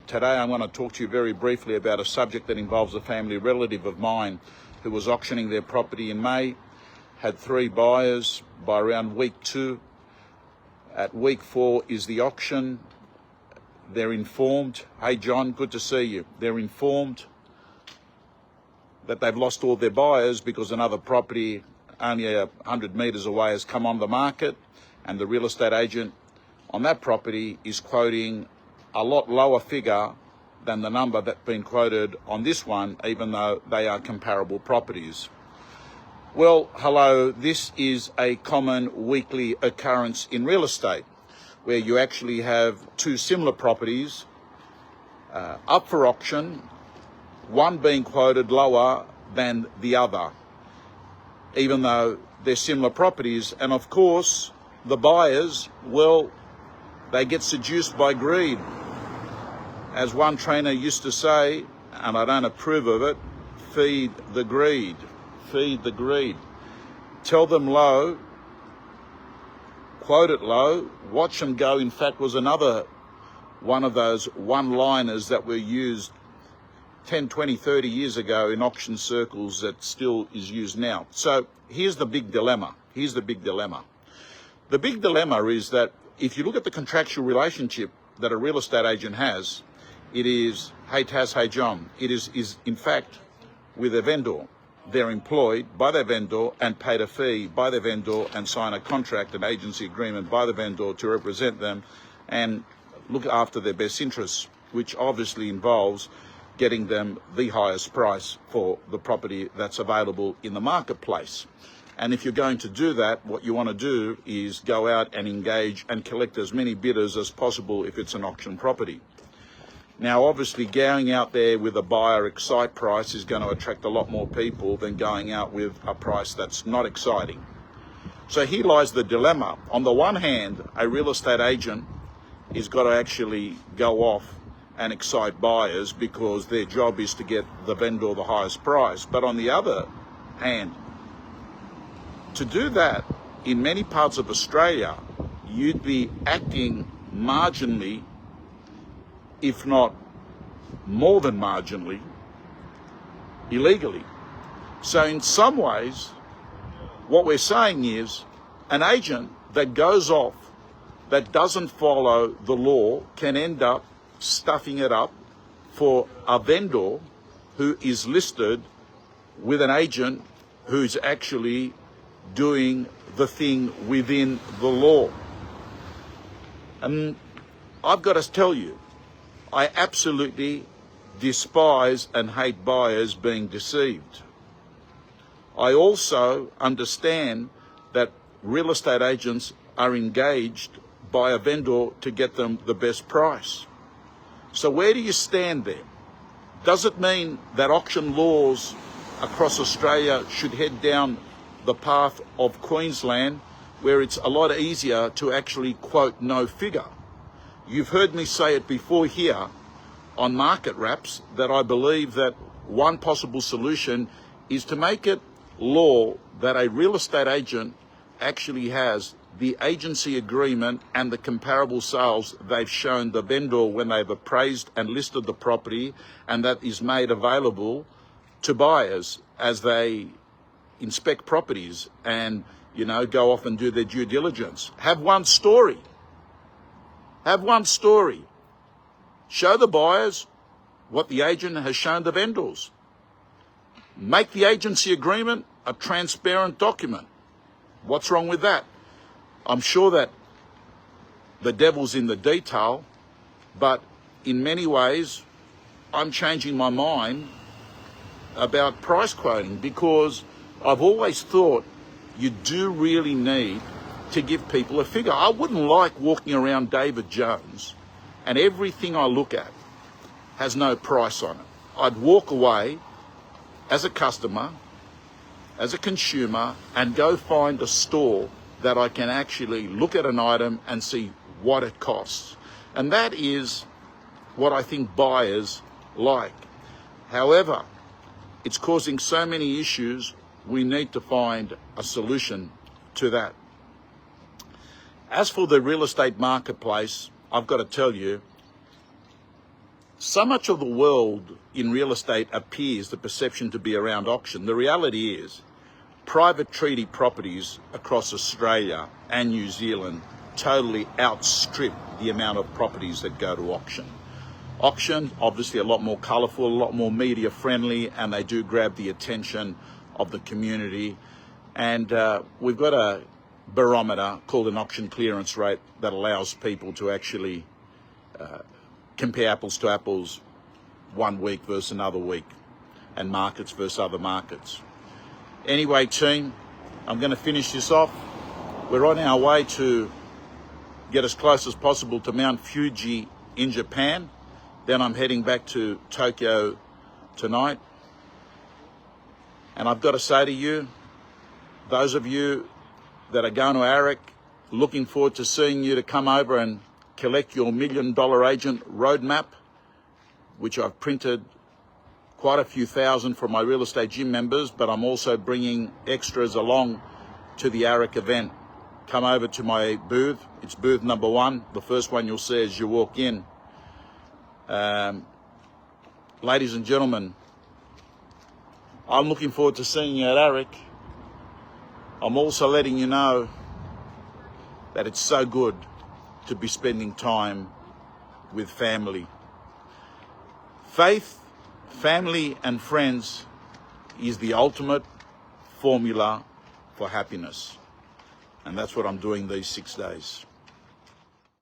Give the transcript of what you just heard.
Today I'm going to talk to you very briefly about a subject that involves a family relative of mine who was auctioning their property in May, had 3 buyers by around week 2. At week 4 is the auction. They're informed, hey John, good to see you. They're informed that they've lost all their buyers because another property only 100 metres away has come on the market, and the real estate agent on that property is quoting a lot lower figure than the number that's been quoted on this one, even though they are comparable properties. Well, hello, this is a common weekly occurrence in real estate, where you actually have 2 similar properties up for auction, one being quoted lower than the other, even though they're similar properties. And of course, the buyers, well, they get seduced by greed. As one trainer used to say, and I don't approve of it, feed the greed, feed the greed. Tell them low, quote it low, watch them go. In fact, was another one of those one-liners that were used 10, 20, 30 years ago in auction circles that still is used now. So here's the big dilemma. Here's the big dilemma. The big dilemma is that if you look at the contractual relationship that a real estate agent has, it is, hey Taz, hey John. It is in fact with a vendor. They're employed by their vendor and paid a fee by the vendor and sign a contract, an agency agreement by the vendor to represent them and look after their best interests, which obviously involves getting them the highest price for the property that's available in the marketplace. And if you're going to do that, what you want to do is go out and engage and collect as many bidders as possible if it's an auction property. Now, obviously, going out there with a buyer excite price is going to attract a lot more people than going out with a price that's not exciting. So here lies the dilemma. On the one hand, a real estate agent is got to actually go off and excite buyers because their job is to get the vendor the highest price. But on the other hand, to do that in many parts of Australia, you'd be acting marginally, if not more than marginally, illegally. So in some ways, what we're saying is an agent that goes off, that doesn't follow the law, can end up stuffing it up for a vendor who is listed with an agent who's actually doing the thing within the law. And I've got to tell you, I absolutely despise and hate buyers being deceived. I also understand that real estate agents are engaged by a vendor to get them the best price. So where do you stand there? Does it mean that auction laws across Australia should head down the path of Queensland, where it's a lot easier to actually quote no figure? You've heard me say it before here on Market Wraps that I believe that one possible solution is to make it law that a real estate agent actually has the agency agreement and the comparable sales they've shown the vendor when they've appraised and listed the property, and that is made available to buyers as they inspect properties and, you know, go off and do their due diligence. Have one story. Have one story. Show the buyers what the agent has shown the vendors. Make the agency agreement a transparent document. What's wrong with that? I'm sure that the devil's in the detail, but in many ways, I'm changing my mind about price quoting, because I've always thought you do really need to give people a figure. I wouldn't like walking around David Jones and everything I look at has no price on it. I'd walk away as a customer, as a consumer, and go find a store that I can actually look at an item and see what it costs. And that is what I think buyers like. However, it's causing so many issues, we need to find a solution to that. As for the real estate marketplace, I've got to tell you, So much of the world in real estate appears the perception to be around auction. The reality is private treaty properties across Australia and New Zealand totally outstrip the amount of properties that go to auction. Auction, obviously a lot more colourful, a lot more media friendly, and they do grab the attention of the community. And we've got a barometer called an auction clearance rate that allows people to actually compare apples to apples, one week versus another week, and markets versus other markets. Anyway, team, I'm going to finish this off. We're on our way to get as close as possible to Mount Fuji in Japan. Then I'm heading back to Tokyo tonight. And I've got to say to you, those of you that are going to ARIC, looking forward to seeing you to come over and collect your $1 Million Agent roadmap, which I've printed quite a few thousand for my real estate gym members, but I'm also bringing extras along to the ARIC event. Come over to my booth. It's booth number 1, the first one you'll see as you walk in. Ladies and gentlemen, I'm looking forward to seeing you at ARIC. I'm also letting you know that it's so good to be spending time with family. Faith, family, and friends is the ultimate formula for happiness. And that's what I'm doing these 6 days.